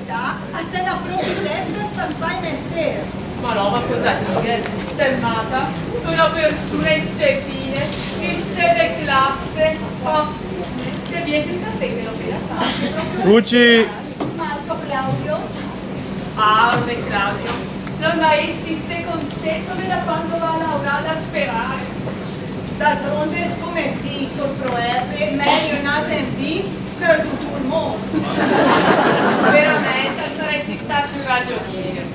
sta, a se ne approfi testa e fa sfai mestiere. Ma no, ma cosa dire? Semmata, una persona e fine, di sede classe, oh, che viene il caffè che lo vede. Luci! Marco Claudio? Ah, beh, Claudio, non mai stesse contento da quando va a lavorare al Ferrari. D'altronde, come sti sul proverbio, meglio naso in vif che tutto il mondo. Veramente saresti stato un ragioniere.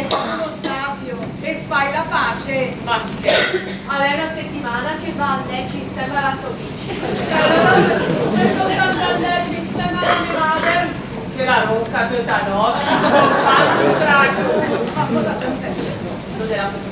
Don Ottavio, e fai la pace. Ma che? È una settimana che va a Lecce insieme alla sua bici. E allora, per comprare a Lecce insieme alla mia madre, che la ronca tutta notte, fa un trago. Ma cosa acontece? Non era così.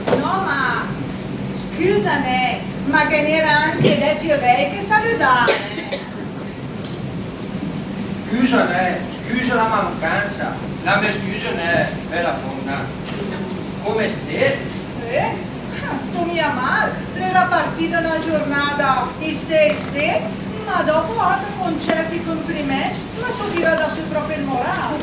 No, ma scusane, ma che n'era anche del più lei che salutare. Scusa la mancanza, la mia scusa è la fonda. Come stai? Sto mia mal, era partita una giornata e se, ma dopo altri concerti complimenti, ma so tirata su proprio il morale.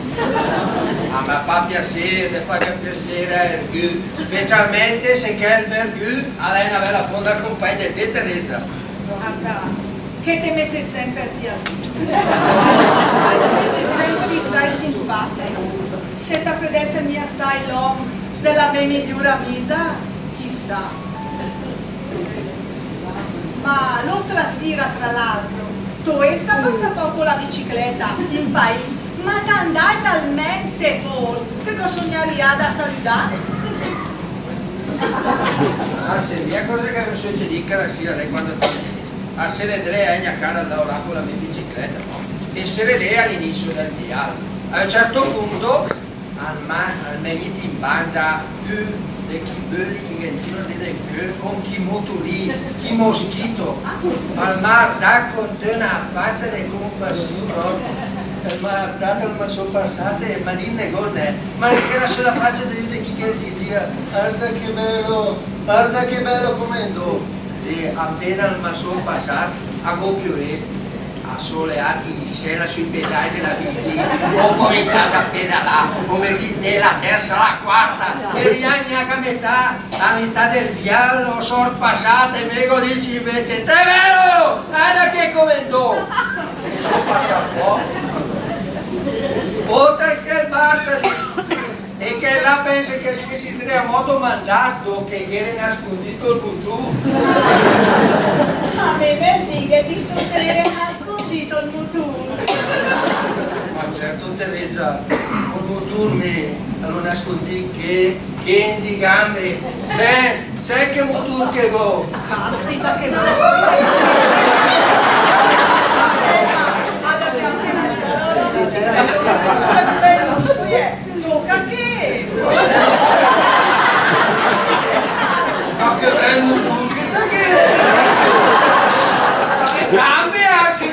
Ah, ma fa piacere, fa piacere a Ergù, specialmente se che il Ergù ha una bella fonda compagna di te, Teresa. Che te mi sei sempre piaciuto. Che te mi sei sempre stai simpatico. Se ti fedesse mia stai l'uomo della mia migliore amica, chissà. Ma l'altra sera, tra l'altro, tu esta passa con la bicicletta in paese, ma t'andai talmente forte che sognaria da salutare. Ah, se mia cosa che non succede che la sera lei quando a se le tre a cara a lavorare con la mia bicicletta, no? E se lei all'inizio del viaggio. A un certo punto, al meglio in banda, più di chi bölli che in giro con chi motori, chi moschito, al mar da con una faccia di compassione. Ma dato il sono passate e manine gonne, ma che era sulla faccia di chi che diceva guarda che bello comendo. E appena il sono passato a Goppio Est, a soleati in sera sui pedali della bici, ho cominciato a pedalare come della terza alla quarta e riagni a metà del viaggio sono passate e me dici invece te vero, guarda che comendo e sono passato fuori oltre che il Bartoli e che là pensa che se si crea modo mandato che viene nascondito il butù. A me per dire che tu te ne eri nascondito il futuro. Ma certo Teresa, il butù lo nascondi che in di gambe. Sai che butù che go? Caspita che non so. Guardate anche la bicicletta, nessuna di te non scuie. Tocca che? Ma che bello tu, che te che? Che cambia anche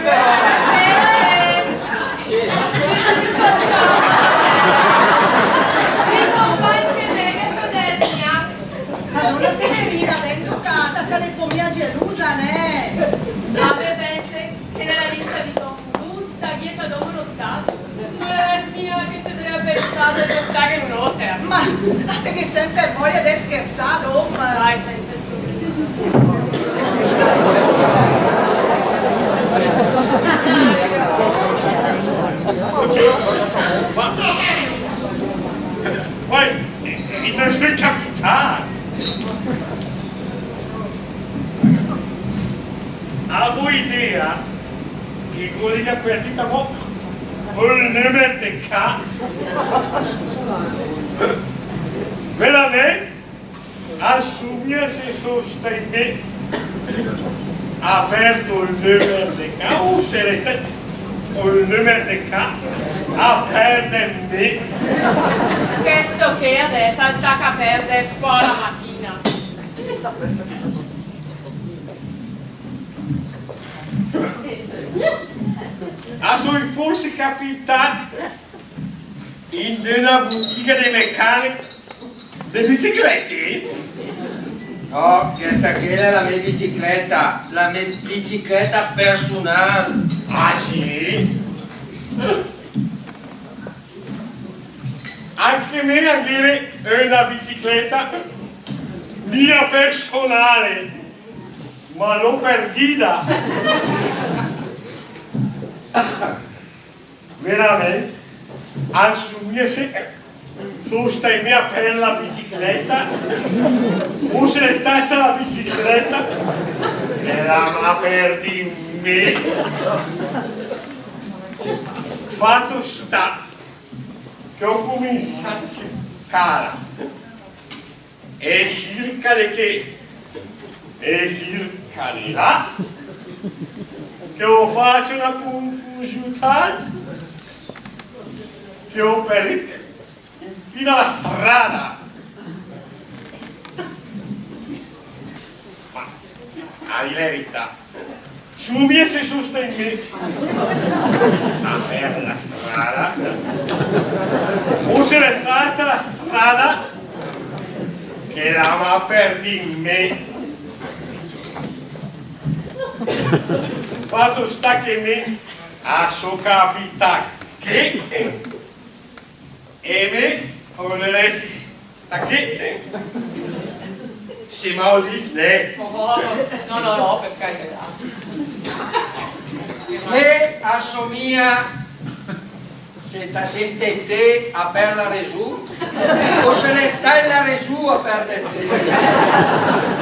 Ma non la se ne riva ben ducata, sarebbe un po' mia gelosa, ne? Ave pensi che nella lista di Don Fudu sta dietro Don Ottavio. Non era mia che si deve pensare a soltare in un'opera. Ma date che sempre voglia di scherzare, oh, ma... Dai, senti tu. Poi, mi trasferisco capitano. Avevo idea che quelli da partita non ne mette qua. Veramente, assumia se sostiene aperto il numero di cause, il numero di ca a perdere me. Questo che adesso attacca a perdere scuola mattina. Sono forse capitati in una bottega di meccaniche di biciclette? No, questa qui è la mia bicicletta personale. Ah sì? Anche me avere una bicicletta mia personale, ma l'ho perdita. Veramente, assumirsi sosta mia per la bicicletta, o se ne staccia la bicicletta e la perdi me. Fatto sta che ho cominciato a cercare e circa di che e circa di là che ho fatto una confusione che ho perso fino alla strada. Ma a dire la verità, su mi si sostiene a per la strada o se ne straccia la strada che la va per di me. Fatto sta che me a so capita che e me come le resti sta che si maudì lei. Oh, no, per carità. Me assomiglia se t'assiste te a per la resù o se ne stai la resù a perdere te.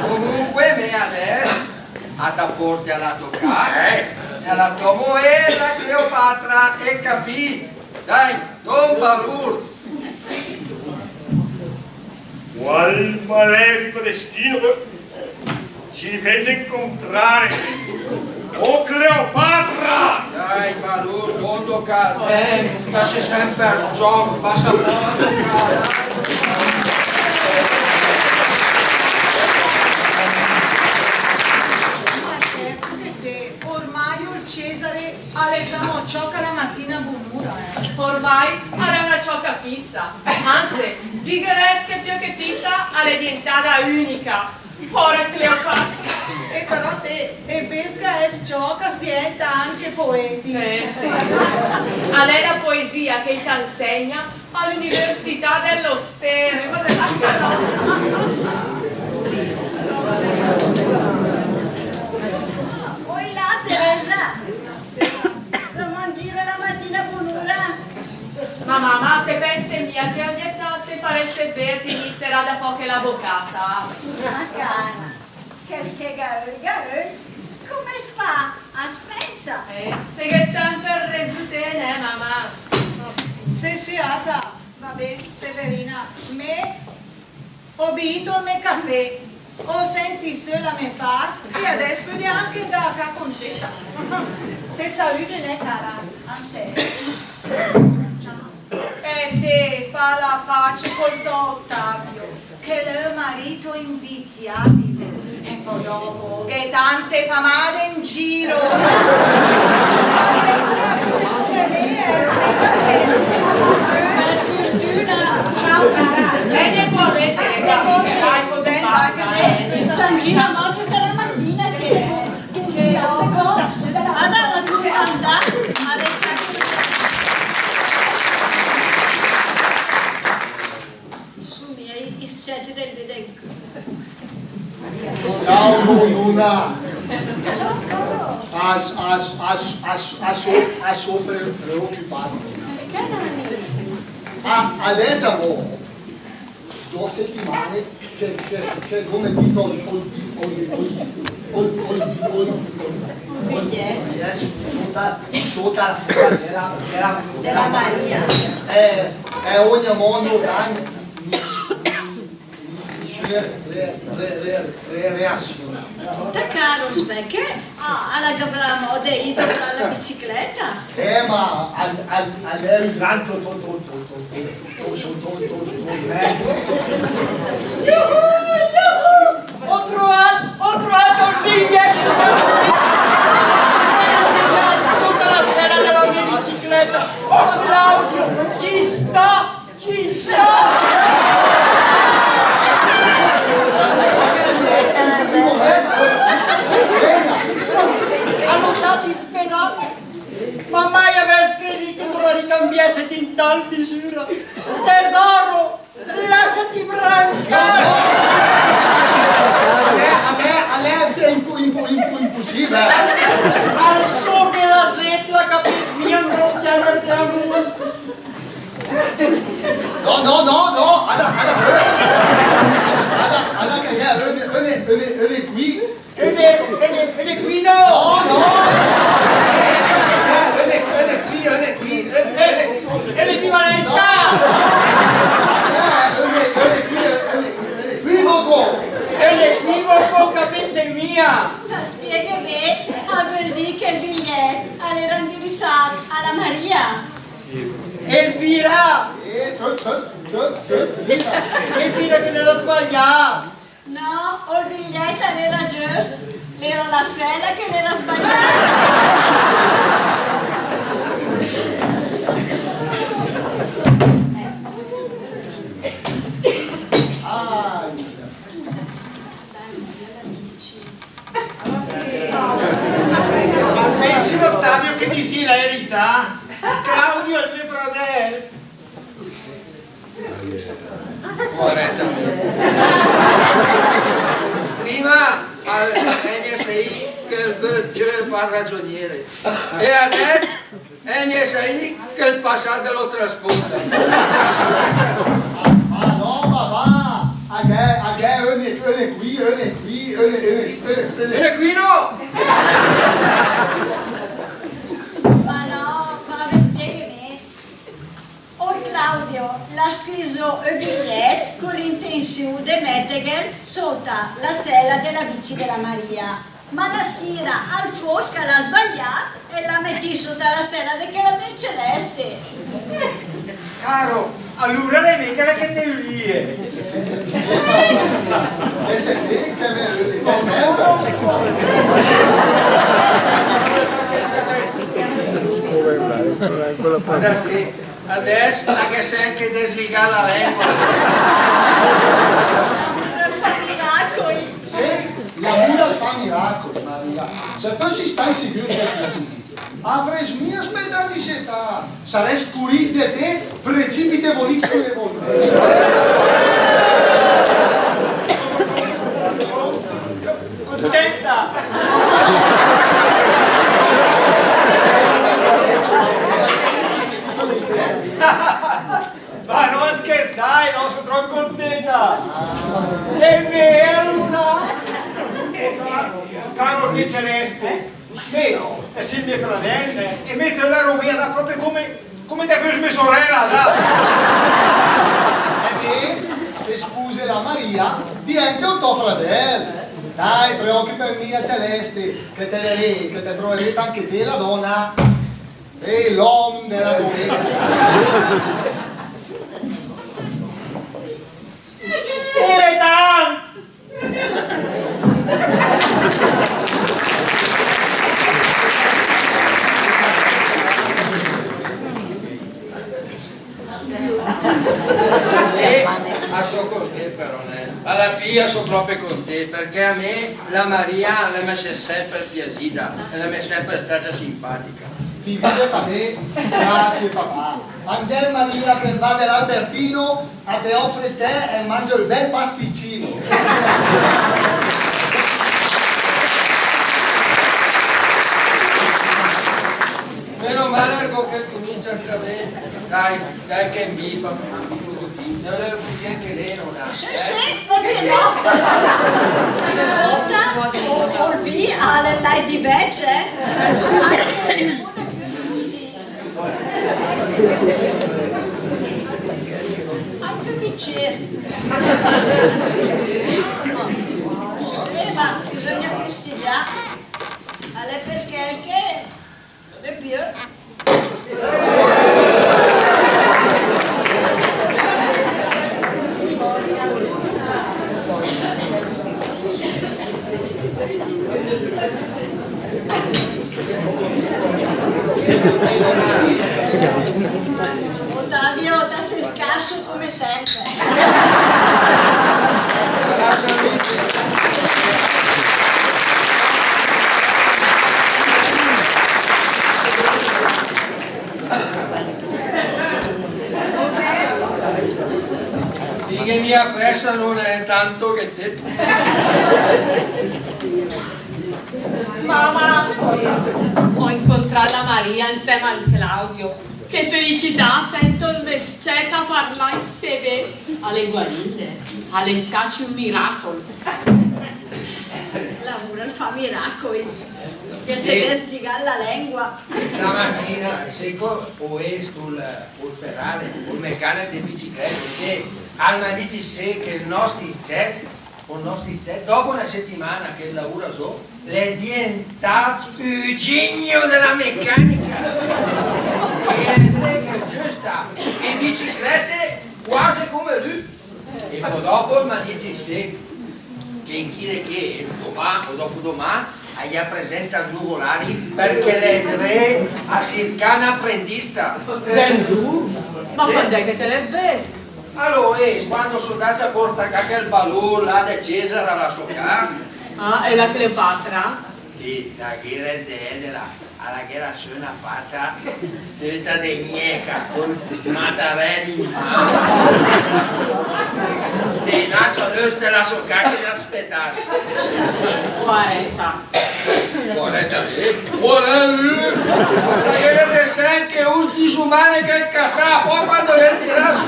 Comunque me adesso a ta porti alla toccare e alla tua moglie la Cleopatra e capì. Dai, non valur. Qual malefico destino ci fece incontrare, o Cleopatra! Dai, valur, non toccare. Stassi sempre al gioco, passa Cesare all'esame ciocca la mattina buon'ora. Ormai era una ciocca fissa, anzi, digheresche più che fissa, è diventata unica. Ora Cleopatra. E però te, e pesca e ciocca diventa anche poetica. Sì. A lei la poesia che ti insegna all'Università dello Stere. Oi là Teresa, siamo in giro la mattina buon'ora. Ma mamma, te pensi mia che ogni età te paresse verdi mi sarà da poco la boccata? Ma cara, che garoi, come si fa a spesa? Perché sempre resutene, mamma. Se siata, vabbè, Severina, me ho bevuto il mio caffè, ho sentito la mia parte e adesso anche da qua con te. Te saluti, né, cara? A serio. E te fa la pace col tuo Ottavio, che è il marito invidiabile. E poi dopo, che tante famate in giro. Per fortuna. Ciao cara. Bene, può vedere, Sta in giro molto tutta la mattina che tu ti logo, alla domanda, adesso su miei i seti del dedecco. Salvo Luna, Ciao caro. a sua preoccupato. Che nani? Adesso ho 2 settimane che come dico sotto la sera Della Maria. e ogni mondo reazione. Te caro perché alla gavravamo dei la bicicletta. Ma all'eri tanto Ho trovato il biglietto sotto la sella della mia bicicletta. Oh Claudio, ci sta! Hanno stati spenati, ma mai avrei credito che lo ricambiasse in tal misura. Tesoro, lasciati brancare. A lei è impossibile. Al so che la seta capisci mia non c'è No, alla che è qui. Ed è qui no! È qui. Ed è di Vanessa! È l'equivoco capisci mia! Ma spiega me, vuol dire che il biglietto era indirizzato alla Maria. Elvira che ne l'ho sbagliato! No, il biglietto era giusto, era la sella che l'era sbagliata. Avessi Ottavio che dici la verità, Claudio è il mio fratello. Corretto. Prima NSI che il fa ragioniere e adesso NSI che il passato lo trasporta. Ma va. È qui. E qui no! Ma no, ma spiegami. O Claudio l'ha scritto il biglietto con l'intenzione di mettere sotto la sella della bici della Maria. Ma la sera al fosca l'ha sbagliato e l'ha messo sotto la sella della del Celeste. Caro, allora le mica che te lì è. E se te che me sempre. Guarda te, adesso anche se anche desligare la lingua. Per fare miracoli. Se l'amore fa miracoli, Maria. Se fossi stai sicuro che ti avrei mia aspettata di seta. Sarei scurito di te, precipitevolissime volte. Contenta? Ma non scherzai, no, sono troppo contenta. È vero! Caro mio Celeste, me è sì mia fratella e metto la rovina proprio come te fai mia sorella, da. E se scusi la Maria, diventa un tuo fratello. Dai, preoccupami mia Celeste, che te troverete anche te la donna e l'uomo della tua vita. Era tanto! E a so così però, alla fine sono proprio con te, perché a me la Maria la mi è sempre piaciuta e la mi è sempre stata simpatica. Figlia da me, grazie papà. Andare Maria per va dell'Albertino a te offre te e mangio il bel pasticcino. Meno male che comincia a capire, dai che mi fa anche lei non ha. Sì, perché no? Una volta o vi alle lei di vece, anche bicchieri. Maria, alle perché che le più. Ottavio, te sei scarso come sempre. La salute. Sì che mia festa non è tanto che te. Mamma, ho incontrato Maria insieme al Claudio. Che felicità, sento il mesceca parlare insieme alle guarite, alle staci un miracolo. Laura fa miracoli, che se vestiga la lingua. Stamattina seco ho visto sul ferrare, un meccanico di bicicletta che mi dice che il nostro set, dopo una settimana che lavora so, è diventato il genio della meccanica. Che è giusta, e biciclette quasi come lui. E poi dopo mi dice che in chiede che domani o dopodomani gli presenta nuvolari perché le tre a circa un apprendista. Ma quando è che te le vesti? Allora, quando soldata porta il ballo là da Cesare alla sua casa, Ah, e la Cleopatra? che da che alla che era su una faccia tutta di gneca, con matarelli in mano. Di nacio lui della sua casa di aspettarsi. Guarda. Guarda lì, perché le sai che un disumano che casà fuori quando le tira su.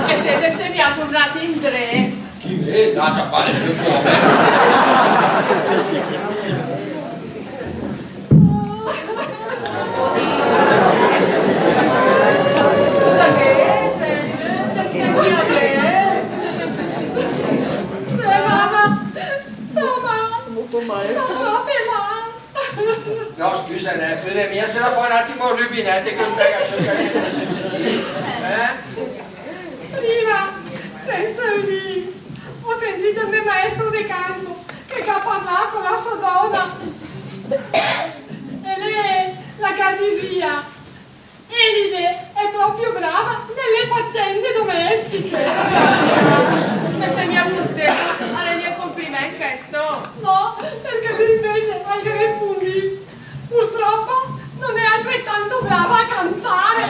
E te sei mi ha tornato in tre. Chi vede? No, c'ha fare sul Cosa che? Te stai a vedere? Sei mamma, sto male. Sto proprio là. No, scusa, figlia mia, se la fa un attimo il rubinetto che non tenga cercare di sentire. Prima, sei lì, ho sentito il mio maestro di canto che ha parlato con la sua donna. E lei è la Cadisia. Elide è proprio brava nelle faccende domestiche. Te sei mia portata alle mie complimenti questo. No, perché lui invece al Crespundi purtroppo non è altrettanto brava a cantare.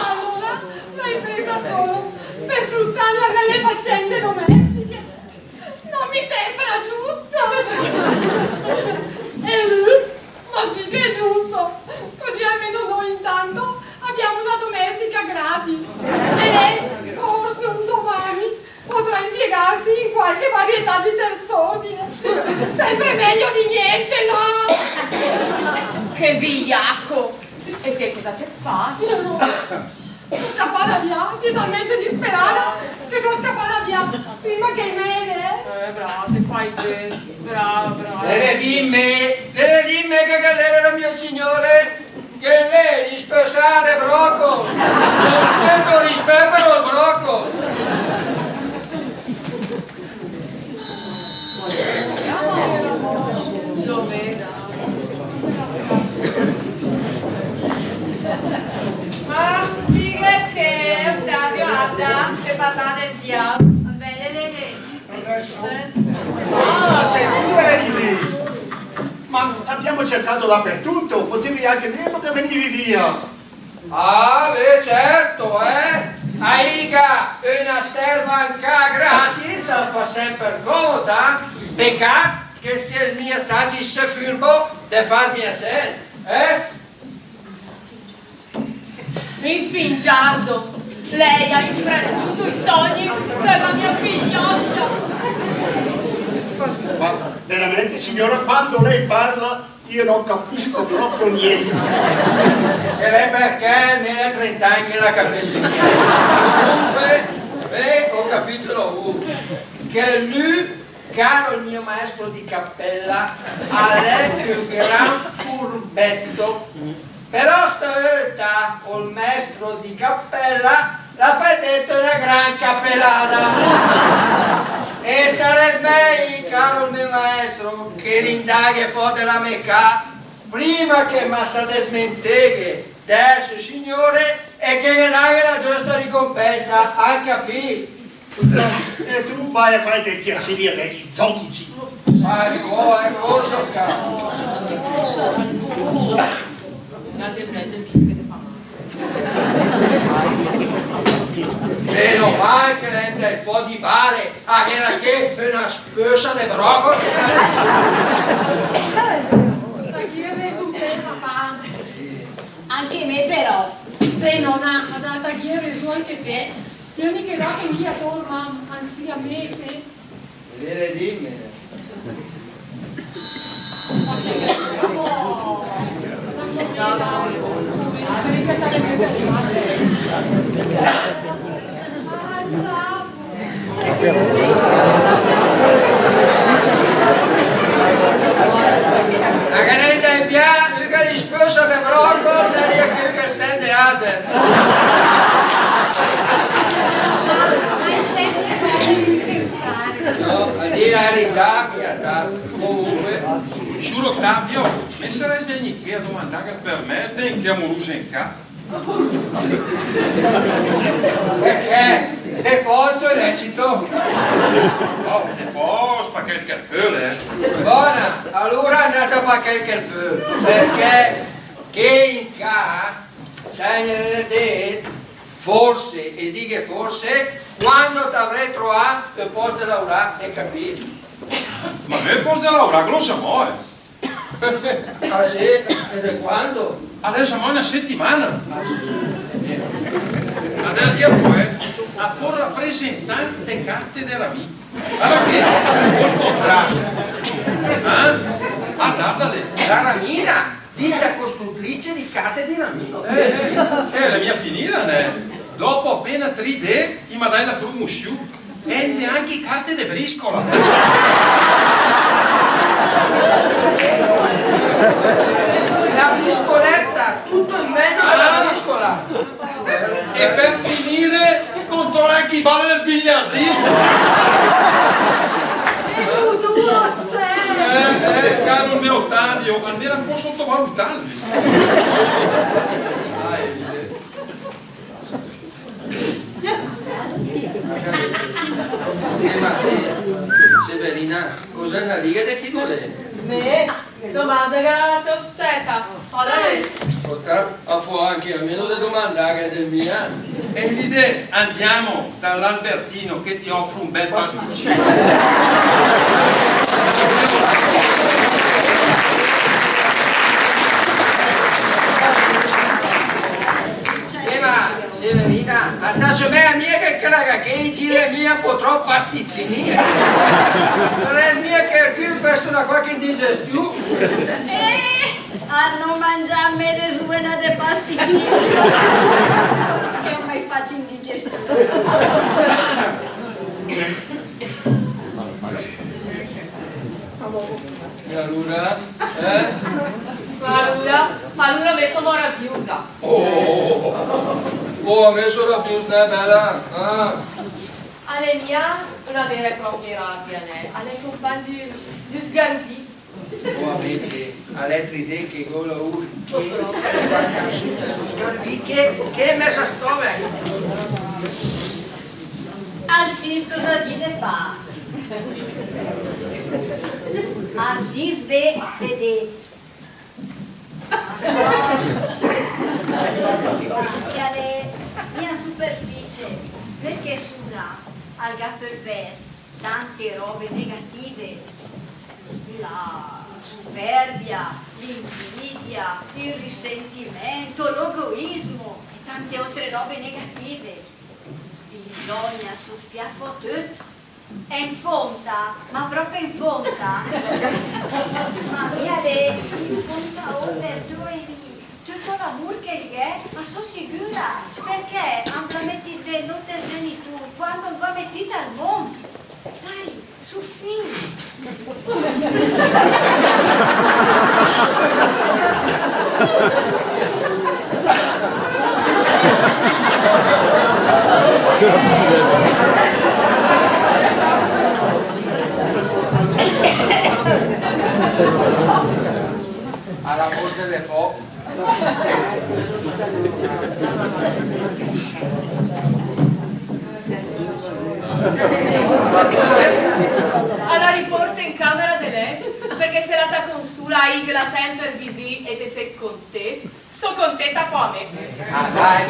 Allora l'hai presa solo per sfruttarla nelle faccende domestiche. Non mi sembra giusto. E lui? Ma sì che è giusto. Così almeno noi intanto abbiamo una domestica gratis. E lei forse un domani potrà impiegarsi in qualche varietà di terz'ordine. Sempre meglio di niente, no? Che vigliacco! E te cosa te faccio? Sono scappata via, sei talmente disperata che sono scappata via prima che me ne. Bravo, te fai bene. Bravo. Deve dimmi che lei era mio signore, che lei risposare brocco, non tanto rispetto il brocco. Lo vedo. Ma figa che Ottavio Adda e parlare del diavolo. Secondo Elisi, ma abbiamo cercato dappertutto, potevi anche dirlo che venivi via. Ah, beh, certo, Aiga, una serva gratis, fa sempre comoda. Peccato che sia il mio stati se furbo de farmi a sé, Infingiardo, lei ha infrantuto i sogni della mia figlioccia. Ma veramente, signora, quando lei parla io non capisco proprio niente. Se lei perché almeno 30 anni la capisci. Comunque, Ho capito che lui, caro il mio maestro di cappella, è il più gran furbetto. Però stavolta col maestro di cappella la fai detto una gran cappellata. E sarebbe meglio, caro il mio maestro, che l'indaghe fote la mecca prima che massa desmenteghe adesso signore e che le daghe la giusta ricompensa, hai capito? E tu vai a fare dei piaceri a degli zotici. Ma è cosa caro. Non ti smette più che ti fa male. Meno male che lei è fuori di vale, era che una spesa di brocoli. Da chi è reso te, papà? Anche me però. Se non ha data chi è reso anche te, io mi credo che in via torma ansia me te. Deve dirmi. Speri che sarebbe arrivate. Ciao. C'è che La canetta in piano, che li sposa di brocoli, e che sente asen. Ma è sempre per scherzare. No, a dire la verità, comunque. Giuro Ottavio, mi sarei venuto qui a domandare per me se che amorosa in capo. Perché? De foto è lecito. Oh, e forse fa qualche pelle. Buona, allora andate a fare qualche peu. Perché che in casa, forse, e dico forse, quando ti avrei trovato il posto di lavorare, hai capito? Ma nel posto di lavorare non si muore. Ah sì? E da quando? Adesso siamo una settimana. Ah sì? Adesso che poi a for rappresentante carte della vita. Allora che col contrario. Guardate La Ramina, dita costruttrice di carte di Ramino. la mia finita, ne? Dopo appena 3D mi dai la promozione. E anche carte di briscola. La briscoletta, tutto in mezzo alla briscola. E per finire controlla anche i balli del biliardino. Che futuro c'è! Caro il mio Ottavio, almeno un po' sottovalutarli. Ma Severina, cosa ne dica di chi vuole? Me, domanda che ti aspetta. Ascolta, a fuoco anche almeno le domandare del mio. E l'idea, andiamo dall'Albertino che ti offre un bel pasticcino. Ma Severina, adesso me a mia che caraca che gira mia un po' troppo pasticcini. Non è mia che qui faccio una qualche indigestione. A non mangiarmi le suene de pasticcini. Io mai faccio indigestione. E allora? Ma lui ha messo meravigliosa. Oh, ha messo la più bella. Alle mia una vera e propria rabbia, alle compagni di sgarbi. Oh, amici, alle 3D che gola che è messa a stove? Al sis cosa gli ne fa? A disve dede. E alle mia superficie, perché sulla al Gapperfest tante robe negative, la superbia, l'invidia, il risentimento, l'egoismo e tante altre robe negative. Bisogna soffiare tutto. È in fonta, ma proprio in fonta. Ma via lei, in fonta oltre 2 lì, tutto sola che è a so sicura perché amplamente del notte genitori quando va mettita al mondo. Dai, su fin. Alla morte le fo. Alla riporta in camera de legge, perché se la ta consula igla sempre visì e te sei con te, so contenta qua a me. Ah dai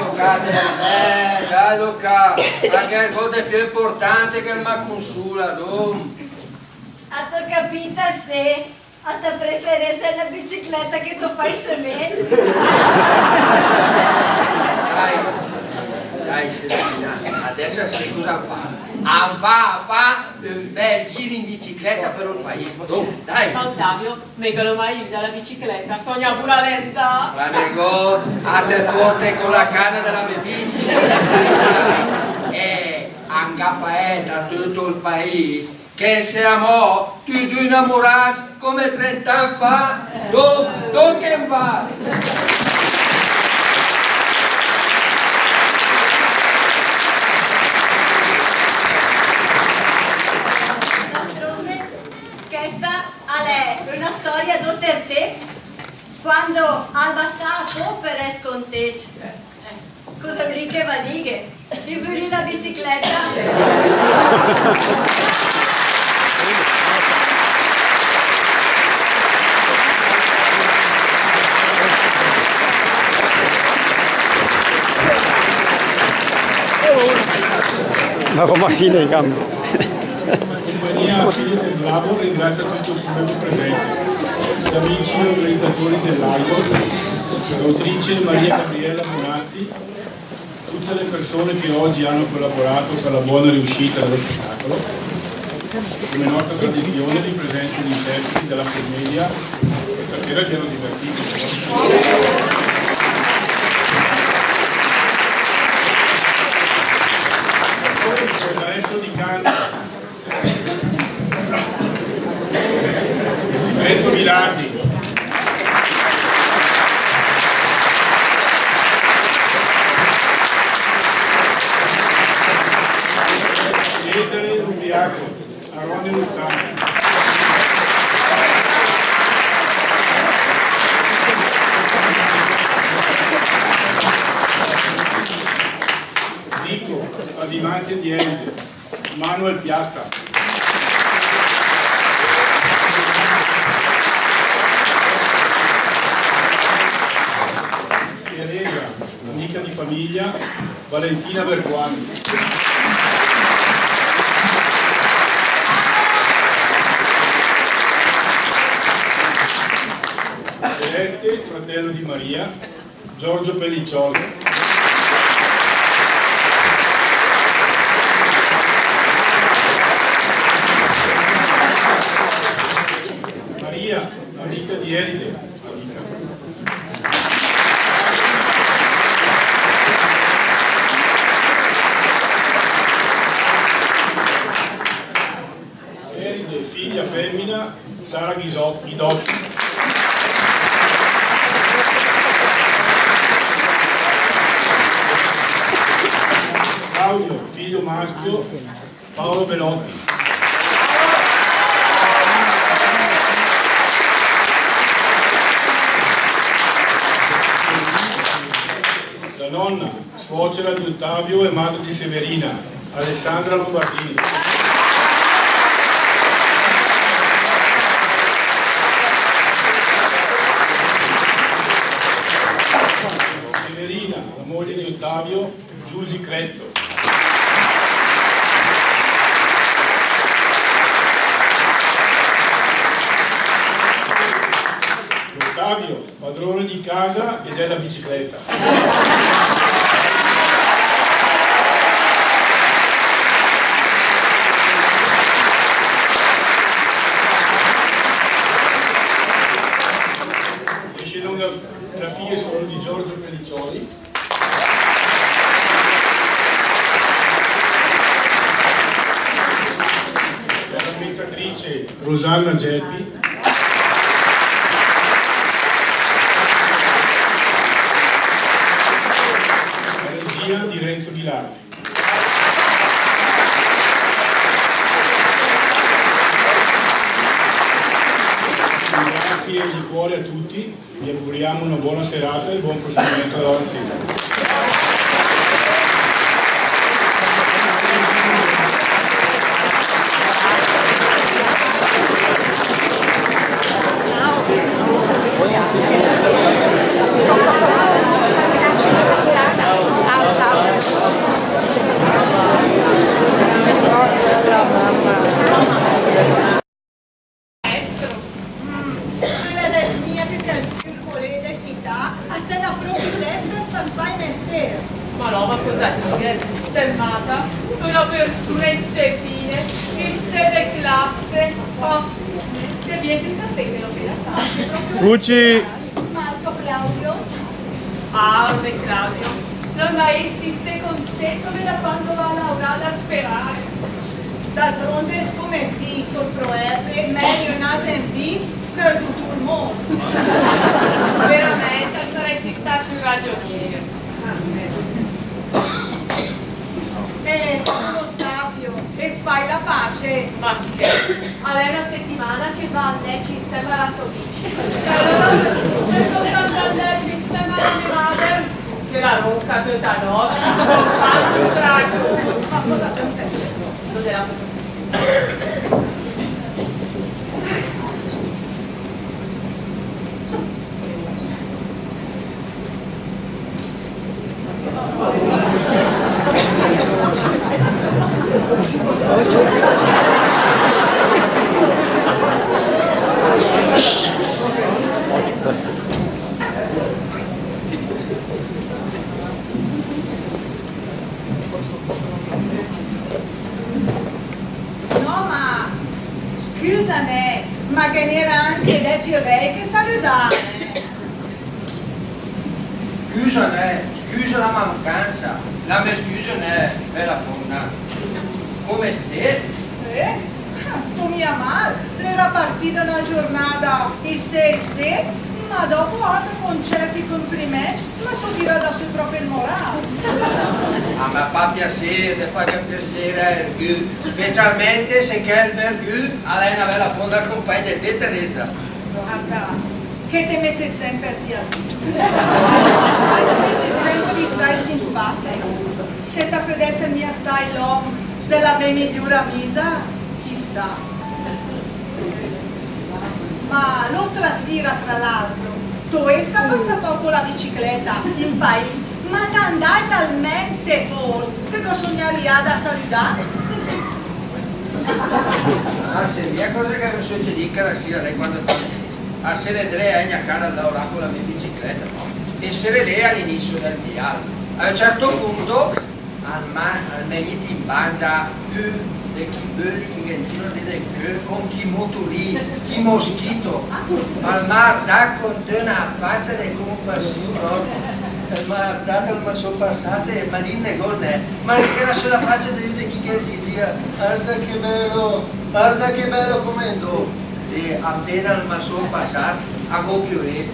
Luca, anche il voto è più importante che il maconsula, dom. A to capita se a te preferisse la bicicletta che tu fai semen. Dai Serena, adesso sai cosa fa? Va a fare un bel giro in bicicletta per il paese. Dai! Ma Ottavio, megalo mai dalla bicicletta, sogna pure lenta. Amico, a te porte con la canna della mia bici in bicicletta. E anche a tutto il paese che siamo tutti innamorati come 30 anni fa. Dove va? Questa è una storia per te quando al bastato per escontec. Cosa lì che va a dire? E vedi la bicicletta? La macchina in gambe. La Felice Slavo ringrazia tutto il pubblico presente, gli amici e organizzatori dell'Aigor, l'autrice Maria Gabriella Bonazzi, tutte le persone che oggi hanno collaborato per la buona riuscita dello spettacolo. Come nostra tradizione vi presento gli interpreti della commedia che stasera ci hanno divertito. Il maestro di canto Enzo Bilardi, Cesare Rubiaco, Arone Luzzano, Nico Spasimanti e Diente, Manuel Piazza, Teresa, amica di famiglia, Valentina Verguani, Celeste, fratello di Maria, Giorgio Pellicciolo, Maria, amica di Eride, amica. Eride, figlia femmina, Sara Ghidotti. Claudio, figlio maschio, Paolo Belotti. La nonna, suocera di Ottavio e madre di Severina, Alessandra Lombardini. Severina, la moglie di Ottavio, Giusy Cretto. Ottavio, padrone di casa e della bicicletta. Le scenografie sono di Giorgio attrice Rosanna Geppi, la regia di Renzo Ghilardi. Grazie di cuore a tutti, vi auguriamo una buona serata e buon proseguimento della rassegna. Ma no, ma cosa dire? Semmata, una persona fine, che sede classe, oh, che viene il caffè che lo vede a casa. Luci! Marco Claudio. Arme Claudio, non maestri sei contento da quando va a lavorare al Ferrari. D'altronde, come sti sul proverbio, meglio naso in viv che tutto il mondo. Veramente saresti stato un ragioniere. Ottavio, e fai la pace. Ma che? Allora è una settimana che va a Lecce insieme alla sua bici. E allora è tornato a Lecce insieme alla mia madre, che la ronca tutta la notte, con un traccio. Ma cosa ti è successo? Non era tutto. No, ma scusane, ma che n'era anche del più re che salutare. Scusa la mancanza, la mia scusa è la fonda. Come stai? Sto mia mal, era partita una giornata il 6-7, ma dopo anche con certi complimenti la so tirata su proprio il morale. Ah, ma fa piacere, ti fa piacere a Ergù, specialmente se che il Vergù ha una bella fonda compagna di te, Teresa. Guarda, che te mi sei sempre piaciuto. Quando mi sei sempre stai simpatico. Se ti fedesse mia stai l'uomo della mia migliore amica, chissà. Ma l'altra sera, tra l'altro, tu sta passando con la bicicletta in paese, ma ti andai talmente forte che sognavi da salutare. Ah, se mia cosa che mi succede la sera quando a sera Andrea a casa a lavorare con la mia bicicletta, no? E sera lei all'inizio del viaggio. A un certo punto, al meglio in banda, de chi bölli in giro di con chi motori, chi moschito, al mar da con una faccia di compassione. Ma dato il sono passate ma di negone, ma che era sulla faccia di chi che diceva guarda che bello come ando. E appena il sono passato a Gopio Est,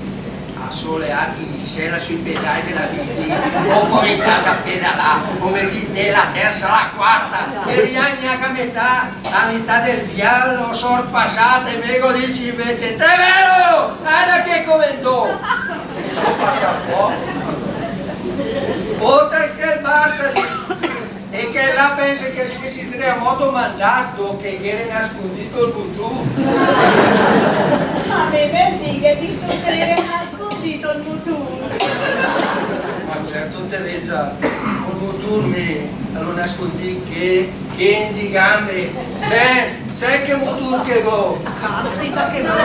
a soleati in sera sui pedali della bici, ho cominciato a pedalare, come della terza alla quarta, e riagni a metà del viaggio sorpassate e Mego dici invece, te vero? Guarda che come ando. E sono passato fuori. Oltre che il Bartoli, e che là pensa che se si crea modo mandato che viene nascondito il butù. A me per dire che tu sei nascondito il butù. Ma certo Teresa, il butù lo nascondi che in gambe, sai che butù che go? Caspita che non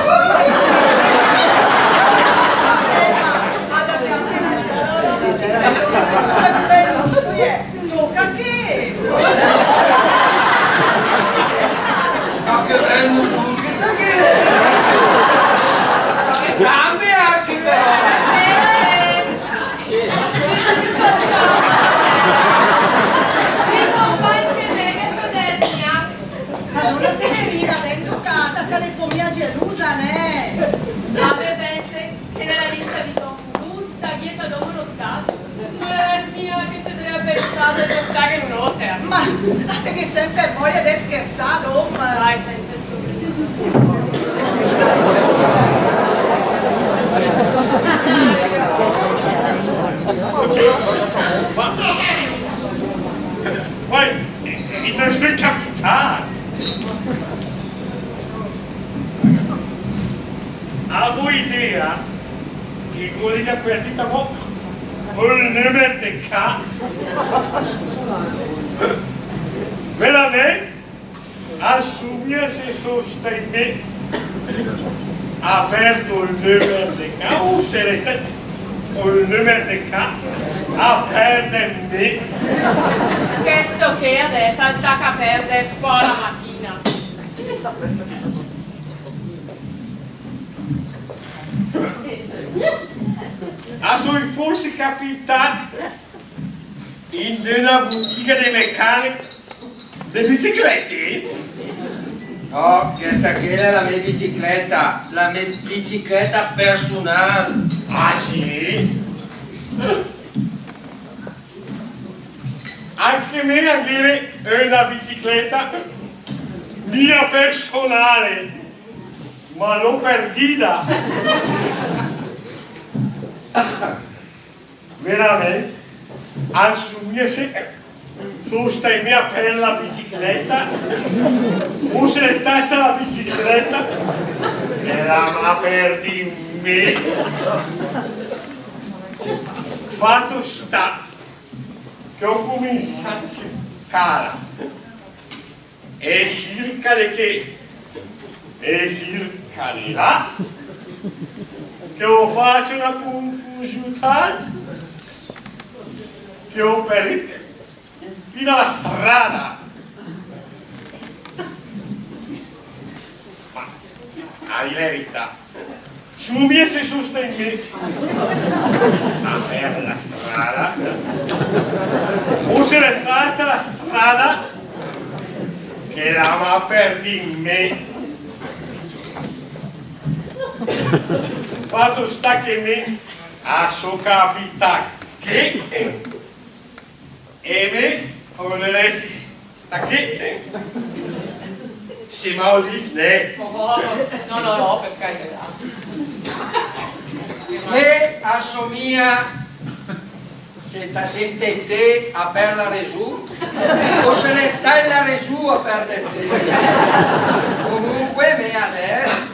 tocca che Ma che bello tu, che te che cambia anche ma non la se ne viva dentro casa. gelosa, né? Ave pensi che nella lista di Tom Cruise sta dieta numero 8. Non è mia che si deve pensare a toccare in un'altra. Ma date che sempre voglia di scherzare, ma... Dai, senti. Poi, mi sono capitato. Avevo idea che quelli da partita col numero di K veramente assumia se sostiene aperto il numero di K o se resta il numero di K aperto me. Questo che adesso attacca perde scuola mattina. Sono forse capitati in una bottega di meccaniche di biciclette? Oh, questa qui è la mia bicicletta personale. Ah sì? Anche me avere una bicicletta mia personale, ma non perdita. Veramente, assumiese sostenere per la bicicletta, o se ne staccia la bicicletta e la perdi me. Fatto sta che ho cominciato a cercare e circa di che e circa di là che ho fatto una confusione che ho perito fino alla strada. Ma a dire la verità, su mi si sostiene a fare la strada o se ne straccia la strada che la va per di me. Fatto sta che me a so capita che e me come le sta che si maudì ne No, per carità. E assomiglia se t'assiste te a per la resù o se ne stai la resù a perdere te. Comunque me adesso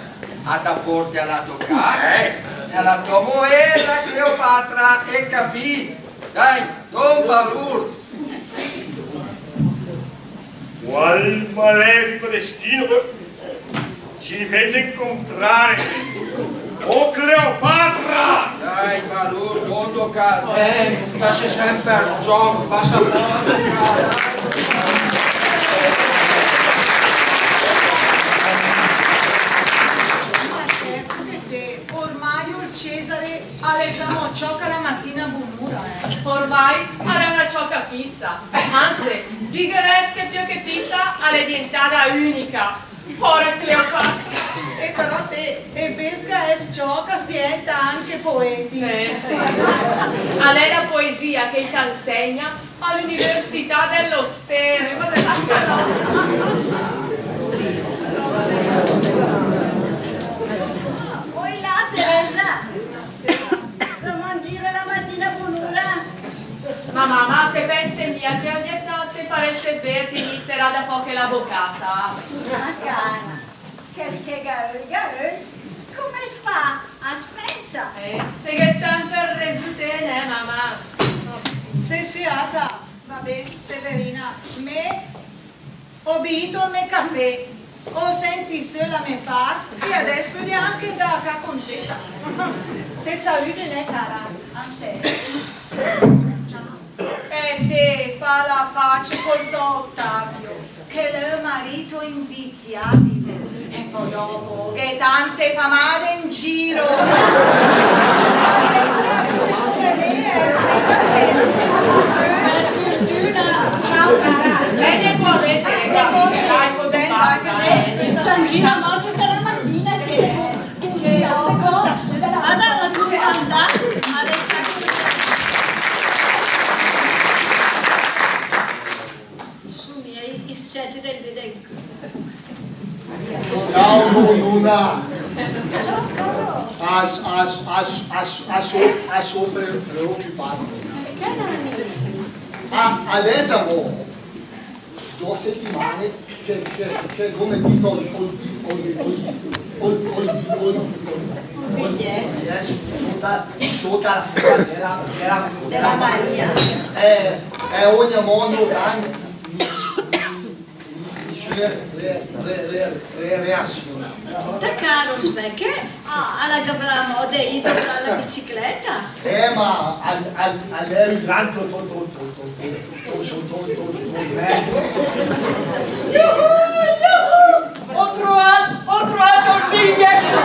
a ta porti alla toccare e alla tua moglie la Cleopatra e capì dai non valur. Qual malefico destino ci fece incontrare, o Cleopatra! Dai valur non toccare stassi sempre al gioco passa ormai il Cesare ha l'esame ciocca la mattina buon'ora. Ormai era una ciocca fissa, anzi, digheresche più che fissa, è diventata unica. Ora Cleopatra. E però te, e pesca e ciocca diventa anche poeti. Sì. A lei la poesia che ti insegna all'Università dello Stere. Oi là Teresa, siamo in giro la mattina buon'ora. Ma mamma, te pensi mia che a mia età ti paresse verde mi sarà da poco la boccata? Ma cara, che garol, come si fa a spesa? Perché sempre resutene, mamma. Se siata, vabbè, Severina, me ho bevuto il mio caffè, ho sentito la mia parte e adesso devi anche andare qua con te. Te saluti lei cara, a serio. E te fa la pace col tuo Ottavio, che è il marito invidiabile. E poi dopo, che tante famate in giro. Per fortuna. Ciao cara. Lei ne può vedere, dai, Sta in giro a moto tutta la mattina. Ecco. Ciao Luna. Ciao caro. A sopra preoccupato. Canami. Adesso ho 2 settimane che come dico sotto la sera Della Maria. è ogni mondo le reazioni. Tutta caro, perché alla Gavramo dei dovrà la bicicletta. Ma all'aereo grande Ho trovato il biglietto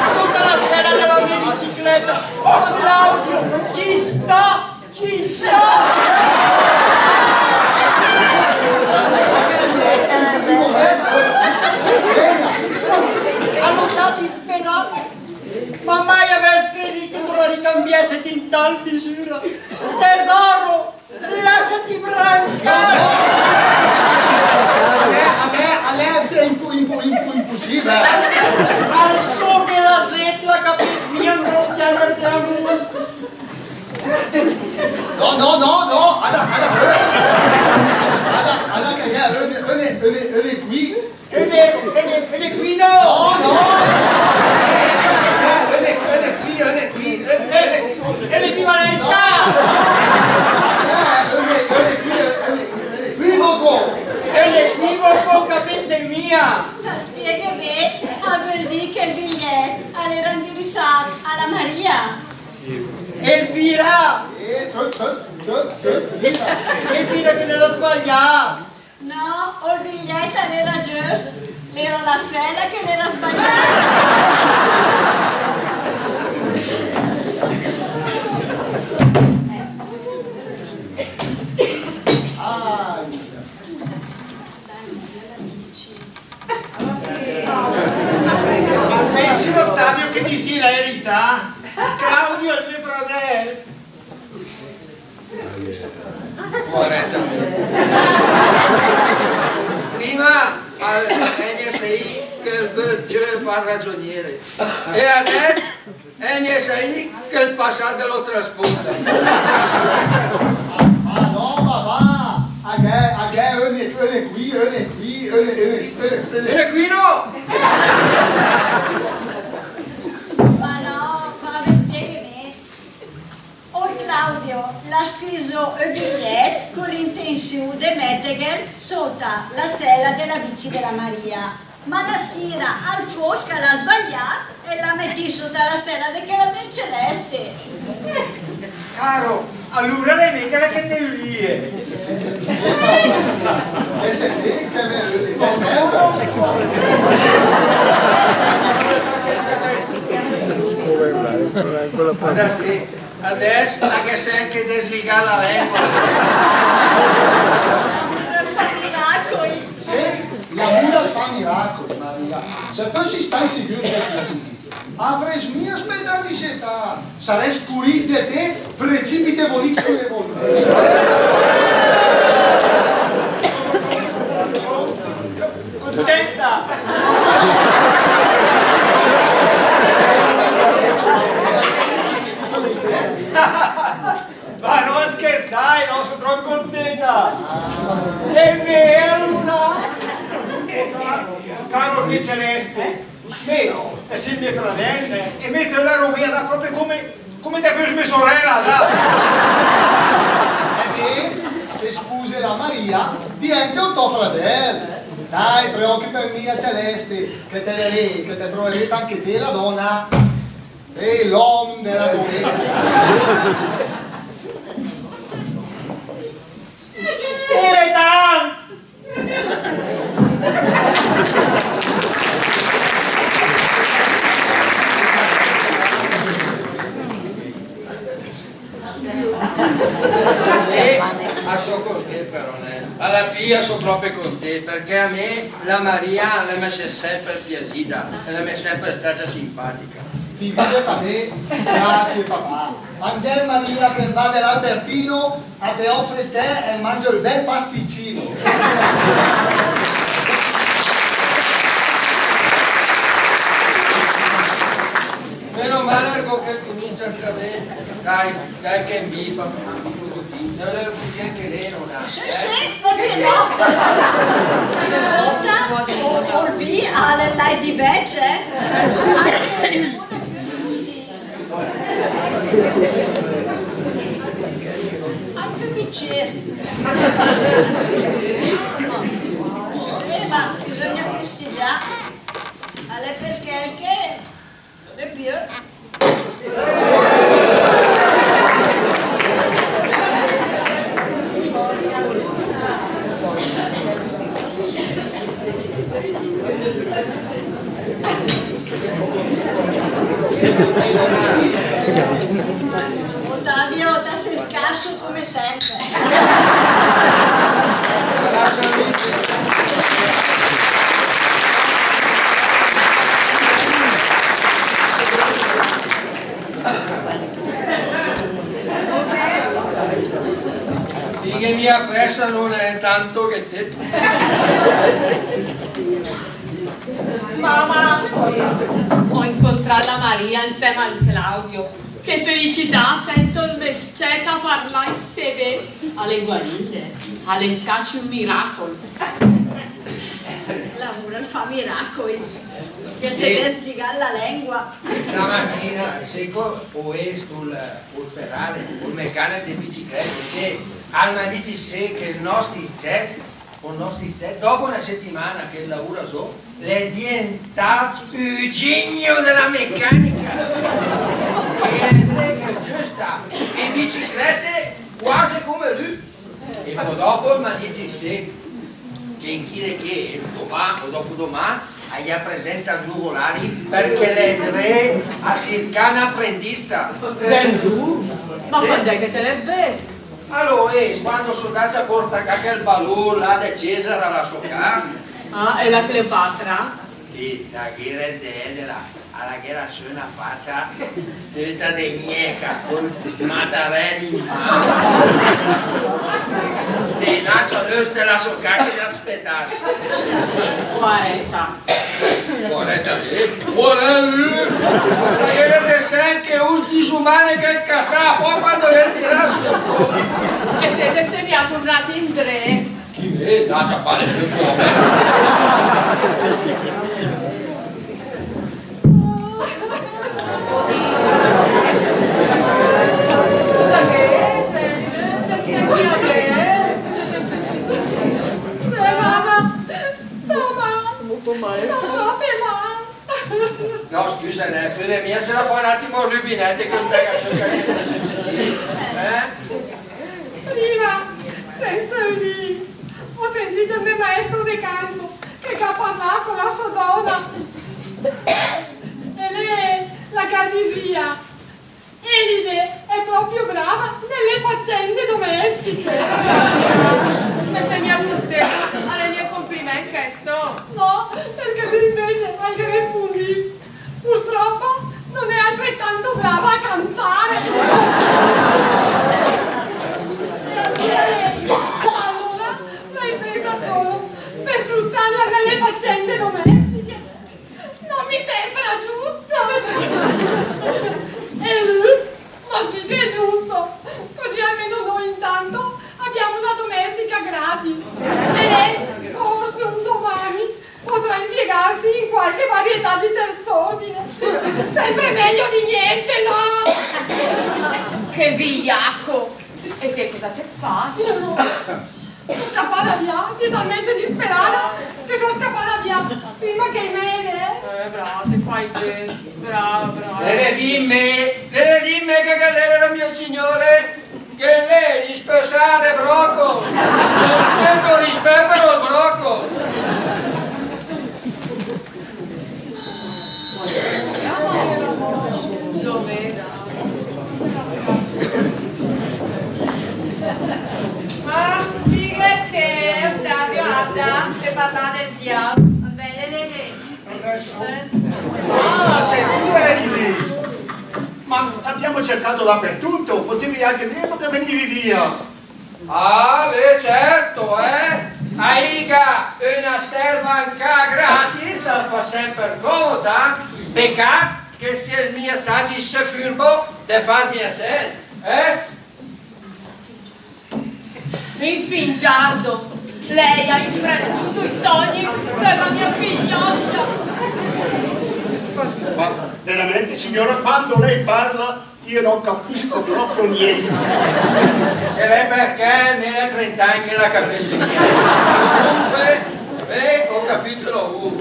sotto la sella della mia bicicletta. Oh Claudio, ci sta! Allungati spenati, ma mai avresti credito che lo ricambiasse in tal misura? Tesoro, lasciati brancare! A lei è impossibile. Al so che la seta capisci mia non chiameremo. No, alla che è qui. Ed è qui no! No! È di Vanessa! È l'equivoco, capisci mia! Ti spiega bene, vuol dire che il biglietto era indirizzato alla Maria. Elvira che ne l'ho sbagliato! No, il biglietto era giusto, era la sella che l'era sbagliata. Avessi Ottavio che dici la verità, Claudio è il mio fratello. Guarda, prima al NSI che il Dieu fa ragioniere e adesso NSI che il passato lo trasporta. No, ma va! A che è qui no! Ma no, Fabio, spiegami. Claudio l'ha scritto il biglietto con l'intenzione di mettere sotto la sella della bici della Maria. Ma la sera al fosca l'ha sbagliata e la metti sotto la sella di che la del celeste. Caro, allora le mica la che te lì è. E se te che le sempre. Guarda sì, adesso anche se anche desligare la lingua. Per fare miracoli. Sì, l'amore fa miracoli, Maria. Se fossi stai sicuro che così, avrei mia aspettata di seta. Sarei scurito di te, precipite volissime volte. Contenta! Ma non scherzai, no, sono troppo contenta! E me allora? Caro mio Celeste, me e sei mie fratelle e metto la rovina proprio come da fossi mia sorella, da! E se scusi la Maria, diventa un tuo fratello. Dai, preoccupa mia Celeste, che te troverete anche te la donna e l'uomo della tua vita. Dire tanto! E a so così però, alla fine sono proprio con te, perché a me la Maria mi è sempre piaciuta e mi è sempre stata simpatica. figlie per me, grazie papà. Andiamo Maria che va dell'Albertino a te offre te e mangio il bel pasticcino. Meno male che comincia anche a me. Dai che mi fa. Non devo dire che lei non ha. Sì, perché no? Una volta o vi alle lei di vece? Anche bicchieri. Sì, ma bisogna festeggiare. Alle perché non è più. Ottavio, te sei scarso come sempre. La salute. Sì, che mia fresca non è tanto che te. Mamma, ho incontrato Maria insieme al Claudio. Che felicità, sento il mesceca parlare insieme alle guarite, alle stacce un miracolo. Lavora fa miracoli, che se ne sdiga la lingua. Stamattina seco poi sul ferrare, sul meccanico di biciclette, che Alma dice se che il nostro set, dopo una settimana che lavora so, è diventato il genio della meccanica. Che è giusta, e biciclette quasi come lui. E poi dopo mi dice se che in chiede che domani o dopodomani gli presenta nuvolari perché le tre a circa un apprendista. Ma quando è che te le vesti? Allora, quando soldata porta il ballo là da Cesare alla sua casa. Ah, e la Cleopatra? Sì, da chi rendela. Alla che era su una faccia tutta di gneca, con matarelli in mano. Di Nacio Löste la sua cacchia di aspettarsi. Guarda. Guarda lì, guarda lì. Perché le dessin che usi disumane che cassa poi quando le tira su. E te sei via tornati in tre? Chi vede? No, c'ha pare sul come. No, scusa, figlia mia, se la fa un attimo il rubinetto che non tenga su che non si sentire. Prima, senza lì, ho sentito il mio maestro di canto che parla con la sua donna. E lei, la Cadisia, Elide è proprio brava nelle faccende domestiche. Ma sei mia puttana, alle mie complimenti questo? No, perché lui invece, al che rispondi, purtroppo non è altrettanto brava a cantare. Allora l'hai presa solo per sfruttarla nelle faccende domestiche. Non mi sembra giusto. E lui? Ma sì che è giusto. Così almeno noi intanto abbiamo una domestica gratis. E lei, forse un domani, potrà impiegarsi in qualche varietà di terz'ordine. Sempre meglio di niente, no? Che vigliacco! E te cosa te faccio? Sono scappata via, sei talmente disperata che sono scappata via prima che me ne. Brava, te fai te. Brava. Deve dimmi che lei era mio signore, che lei rispettare brocco. Non detto rispetto il brocco. Lo veda. Ma figa che Ottavio Adda se parla del diavolo. Bene. Ah, sei tu, Elsie! abbiamo cercato dappertutto, potevi anche dirlo che venivi via. Ah, beh, certo, Aiga, una servanca gratis, fa sempre comoda. Peccato che sia il mio staci se furbo de farmi a sé, Infingiardo, lei ha infrantuto i sogni della mia figlioccia. Ma veramente, signora, quando lei parla io non capisco proprio niente. Se lei perché almeno 30 anni che la capisce niente. Comunque, ho capito uno,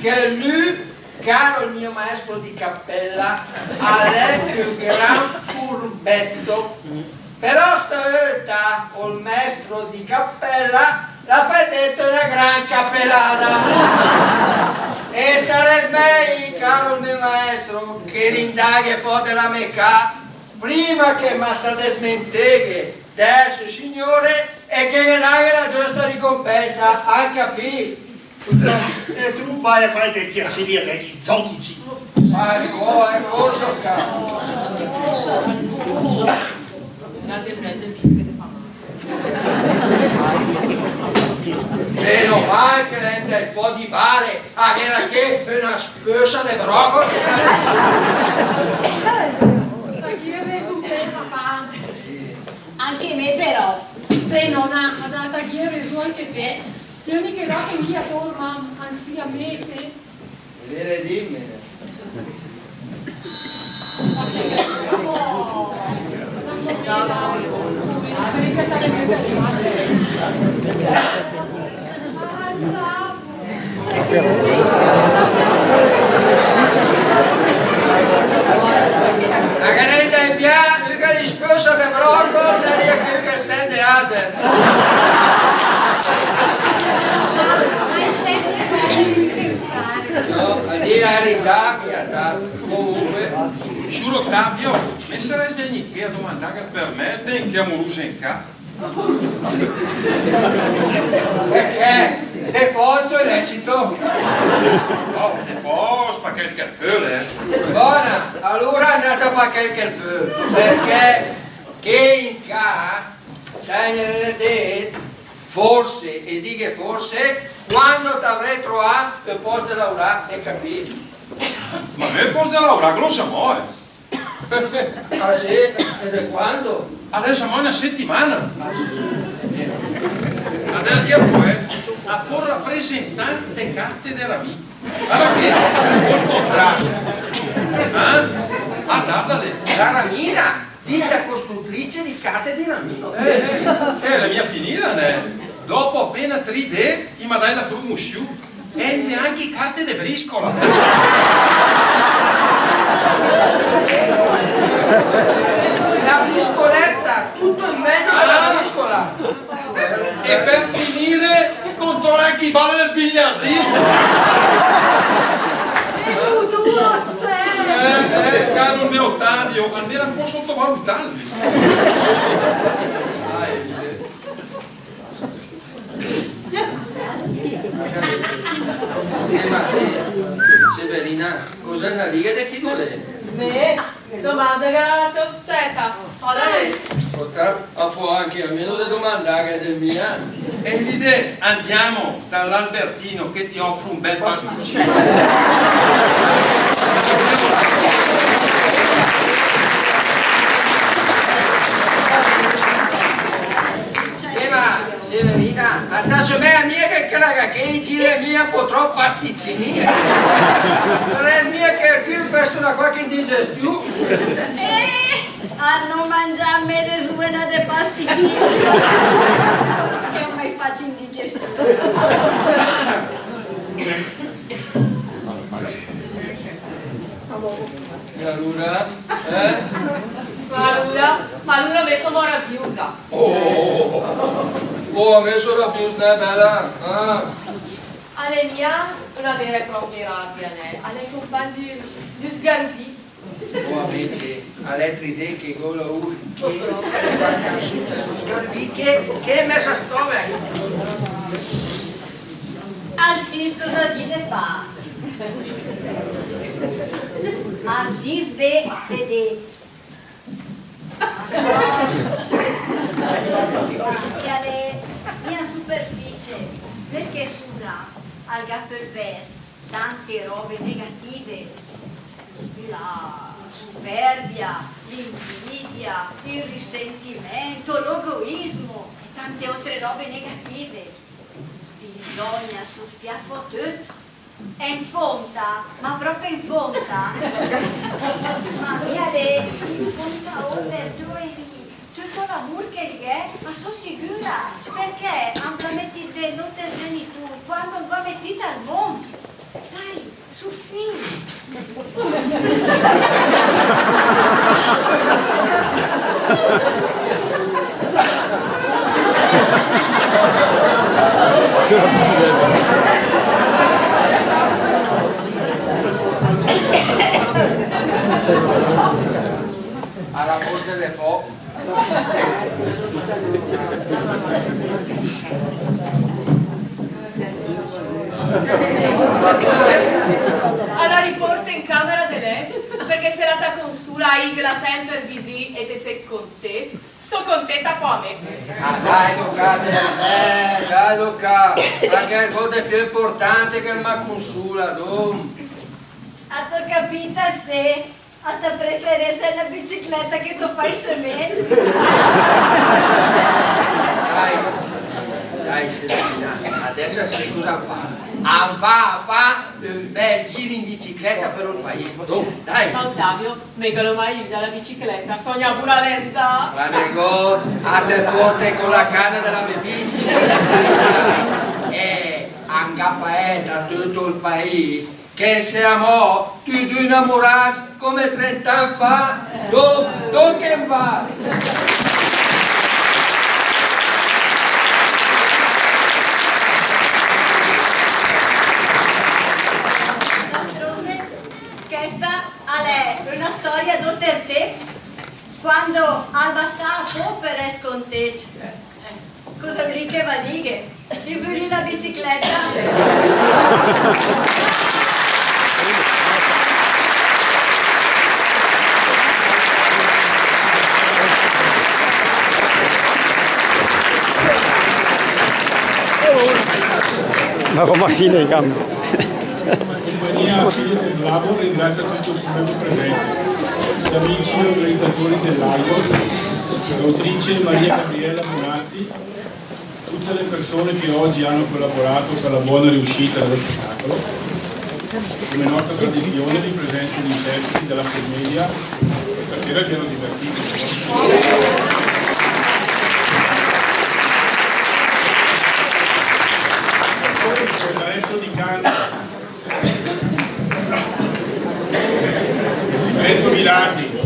che lui, caro il mio maestro di cappella, è il più gran furbetto. Però stavolta col maestro di cappella la fedetta è una gran cappellata. E sarebbe meglio, caro il mio maestro, che l'indaghe fosse la mecca prima che massa desmenteghe adesso signore e che le daghe la giusta ricompensa, a capire. E tu vai a fare dei piaceri agli zotici. Ma è cosa, caro. Non ti smette più che ti fa Meno male che rende il fo di vale, era che una spesa di brocoli. Da chi è reso un bel papà? Anche me però. Se non ha data chi è reso anche te. Io mi credo che in via torma ansia mete. Vedere dimmi. Speri che sarebbe più calmate. La canetta è piena, che gli sposa di broccoli e che sente asen. No, a dire la verità, comunque. Giuro Ottavio, mi sarei venuto a domandare per me se che amorosa in ca. Perché? De foto è lecito. Oh, de force, fa qualche peu, Buona, allora andate a fare qualche peu. Perché che in ca, forse, e dico forse, quando ti avrei trovato il posto di lavorare e capito. Ma me il posto di lavorare lo siamo, Ah sì? E da quando? Adesso siamo una settimana. Adesso che poi a for rappresentante carte della vita. Allora che col contrario. Guardale. La Ramina, ditta costruttrice di carte di Ramino. La mia finita, ne? Dopo appena 3D, mi dai la promozione. E anche carte di briscola. La briscoletta, tutto in mezzo alla briscola. E per finire, controlla anche i balli del biliardino. Che futuro c'è! Caro il mio Ottavio, almeno un po' sottovalutarli. Ma Severina, cos'è una riga di chi vuole? Beh, domanda che la toscetta. Ora lei. A fu anche almeno le domande del mio. E l'idea, andiamo dall'Albertino che ti offre un bel pasticcino. Ma Severina, adesso me a mia che raga che gira mia un po' troppo pasticcini. Non è mia che qui mi faccio una qualche indigestione. A non mangiarmi le suene dei pasticcini. Io mai faccio indigestione. E allora? Ma lui ha messo meravigliosa. Ha messo la più bella. Alle mia una vera e propria rabbia, alle compagni di sgarbi. Ovviamente, alle 3D che gola che è messa a stove? Al sis cosa deve fare? A disve de mia superficie, perché sulla al Gappervest tante robe negative, la superbia, l'invidia, il risentimento, l'egoismo e tante altre robe negative. Bisogna soffiare tutto. È in fonta, ma proprio in fonta. Ma mia in fonta oltre tutto l'amore che è, ma sono sicura, perché anche metti dell'alter genitori, quando va mettita al mondo, dai, suffi. Alla porta del fuoco. Alla riporta in camera de legge, perché se la ta consula igla sempre visì e te sei con te, so contenta qua a me. Ah dai Luca, perché il voto è più importante che il maconsula, dom. A tua capita se a te preferisce la bicicletta che tu fai semente. Dai Serafina, adesso sai cosa fa? Fa un bel giro in bicicletta per il paese. Dai! Ma Ottavio, megalo mai aiuta la bicicletta, sogna pura lenta. Ma nego, a te porte con la canna della mia bicicletta. E angaffa da tutto il paese, che siamo tutti innamorati come 30 anni fa. Non che va! Questa è una storia per te quando al bastato per sconteggi. Cosa vuoi che va dire? Io voglio la bicicletta. Ma con macchina in campo. Compagnia Felice Slavo ringrazia tutto il pubblico presente, gli amici e organizzatori dell'AIDO, l'autrice Maria Gabriella Monazzi, tutte le persone che oggi hanno collaborato per la buona riuscita dello spettacolo. Come nostra tradizione vi presento gli interpreti della commedia, che stasera vi hanno divertito. Il maestro di canto Enzo Bilardi,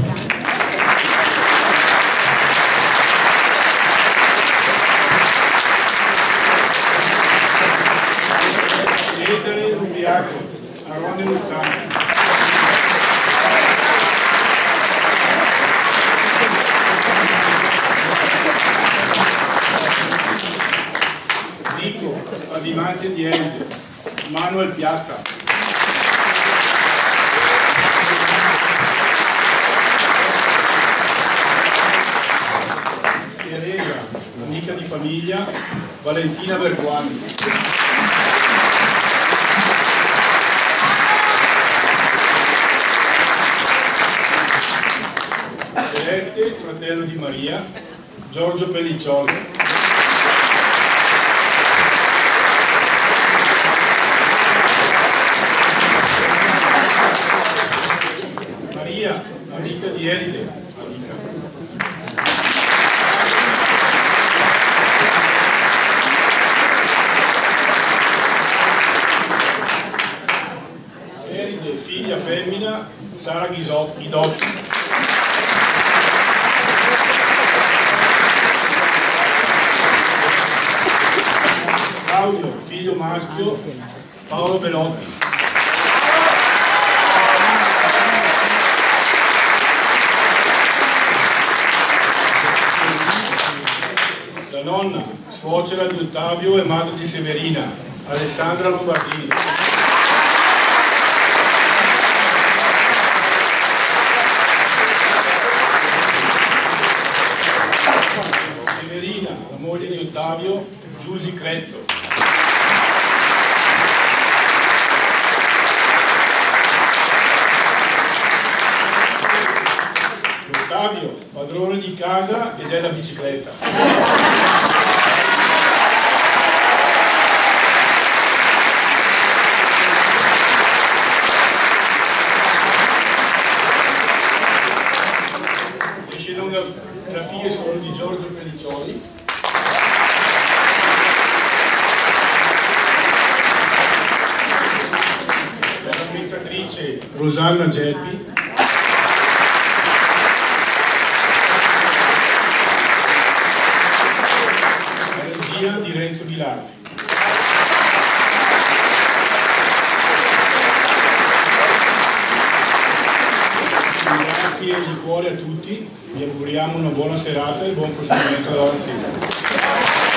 Cesare Rubiaco, Arone Luzzano, Nico Spasimante di Elvio, Manuel Piazza, Teresa, amica di famiglia, Valentina Berguani, Celeste, fratello di Maria, Giorgio Pelliccioli, Maria, amica di Elide, Elide, figlia femmina, Sara Ghidotti, Claudio, figlio maschio, Paolo Belotti, la nonna, suocera di Ottavio e madre di Severina, Alessandra Lombardini, Tusi Cretto. Ottavio, padrone di casa e della bicicletta. La figlia solo di Giorgio Pelliccioli. La commentatrice Rosanna Gelpi. La regia di Renzo Bilardi. Grazie di cuore a tutti, vi auguriamo una buona serata e buon proseguimento dalla sera.